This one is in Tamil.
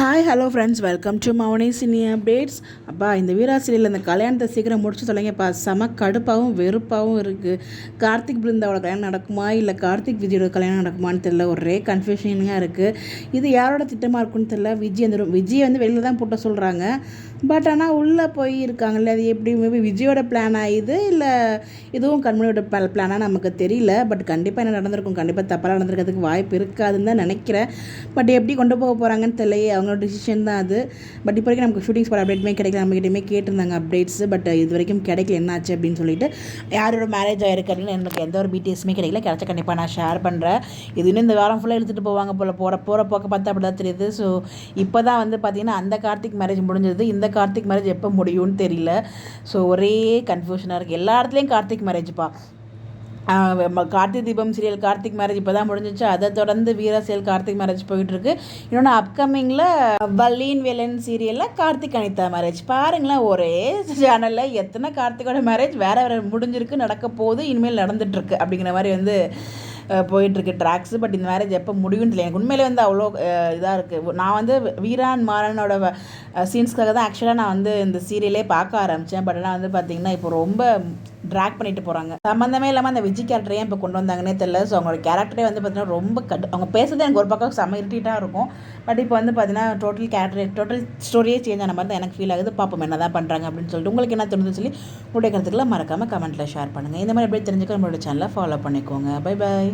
Hi hello friends, welcome to Mouni cini updates. அப்பா, இந்த வீரா சீரியல் இந்த கல்யாணத்தை சீக்கிரம் முடிச்சு தொலைங்கப்பா. செம கடுப்பாகவும் வெறுப்பாகவும் இருக்குது. கார்த்திக் பிருந்தாவோட கல்யாணம் நடக்குமா இல்லை கார்த்திக் விஜயோட கல்யாணம் நடக்குமான்னு தெரியல. ஒரே கன்ஃபியூஷனாக இருக்குது. இது யாரோட திட்டமாக இருக்குன்னு தெரியல. விஜய் வந்து வெளியில் தான் போட்ட சொல்கிறாங்க. பட் ஆனால் உள்ளே போய் இருக்காங்கல்ல, அது எப்படி மேபி விஜயோட பிளானாக இது இல்லை இதுவும் கண்மணியோட பிளானாக நமக்கு தெரியல. பட் கண்டிப்பாக என்ன நடந்திருக்கும், கண்டிப்பாக தப்பாக நடந்திருக்கிறதுக்கு வாய்ப்பு இருக்காதுன்னு தான் நினைக்கிறேன். பட் எப்படி கொண்டு போக போகிறாங்கன்னு தெரியல. அவங்களோட டிசிஷன் தான் அது. பட் இப்போ வரைக்கும் நமக்கு ஷூட்டிங் ஸ்பாட் அப்டேட்டுமே கிடைக்கல. நம்மகிட்டயுமே கேட்டிருந்தாங்க அப்டேட்ஸ். பட் இது வரைக்கும் கிடைக்கல, என்ன ஆச்சு அப்படின்னு சொல்லிட்டு. யாரோட மேரேஜ் ஆகிருக்கு அப்படின்னு எனக்கு எந்த ஒரு பிடிஎஸ்மே கிடைக்கல. கிடைச்சா கண்டிப்பாக நான் ஷேர் பண்ணுறேன். இது இன்னும் இந்த வாரம் ஃபுல்லாக எடுத்துகிட்டு போவாங்க போல். போகிற போக்க பார்த்து அப்படி தான் தெரியுது. ஸோ இப்போ தான் வந்து பார்த்திங்கன்னா அந்த கார்த்திக் மேரேஜ் முடிஞ்சது. இந்த கார்த்திக் மேரேஜ் எப்போ முடியும்னு தெரியல. ஸோ ஒரே கன்ஃபியூஷனாக இருக்குது. எல்லா இடத்துலையும் கார்த்திக் மேரேஜ்ப்பா. கார்த்திக் தீபம் சீரியல் கார்த்திக் மேரேஜ் இப்போ தான் முடிஞ்சிச்சு. அதை தொடர்ந்து வீரா சீரியல் கார்த்திக் மேரேஜ் போயிட்டுருக்கு. இன்னொன்று அப்கமிங்கில் வள்ளீன் வேலன் சீரியலில் கார்த்திக் அனிதா மேரேஜ். பாருங்களேன், ஒரே சேனலில் எத்தனை கார்த்திகோட மேரேஜ் வேறு முடிஞ்சிருக்கு, நடக்க போகுது, இனிமேல் நடந்துகிட்ருக்கு அப்படிங்கிற மாதிரி வந்து போயிட்டுருக்கு ட்ராக்ஸு. பட் இந்த மேரேஜ் எப்போ முடியும்னு தெரியல. எனக்கு உண்மையிலே வந்து அவ்வளோ இதாக இருக்குது. நான் வந்து வீரான் மாறனோட சீன்ஸ்க்காக தான் ஆக்சுவலாக நான் வந்து இந்த சீரியலே பார்க்க ஆரம்பித்தேன். பட் ஆனால் வந்து பார்த்திங்கன்னா இப்போ ரொம்ப ட்ராக் பண்ணிட்டு போகிறாங்க. சம்மந்தமே இல்லாமல் அந்த விஜய் கேரக்டரையும் இப்போ கொண்டு வந்தாங்கன்னே தெரியல. ஸோ அவங்களோட கேரக்டரே வந்து பார்த்திங்கன்னா ரொம்ப அவங்க பேசுறது எனக்கு ஒரு பக்கம் செம்ம இரிட்டேட்டாக இருக்கும். பட் இப்போ வந்து பார்த்திங்கன்னா டோட்டல் ஸ்டோரியே சேஞ்ச் ஆன மாதிரி தான் எனக்கு ஃபீல் ஆகுது. பார்ப்போம் என்ன தான் பண்ணுறாங்க அப்படின்னு சொல்லிட்டு. உங்களுக்கு என்ன தோணுதுன்னு சொல்லி உங்களுடைய கருத்துக்களை மறக்காமல் கமெண்ட்டில் ஷேர் பண்ணுங்கள். இந்த மாதிரி எப்படி தெரிஞ்சுக்க நம்மளோட சேனலை ஃபாலோ பண்ணிக்கோங்க. Bye bye.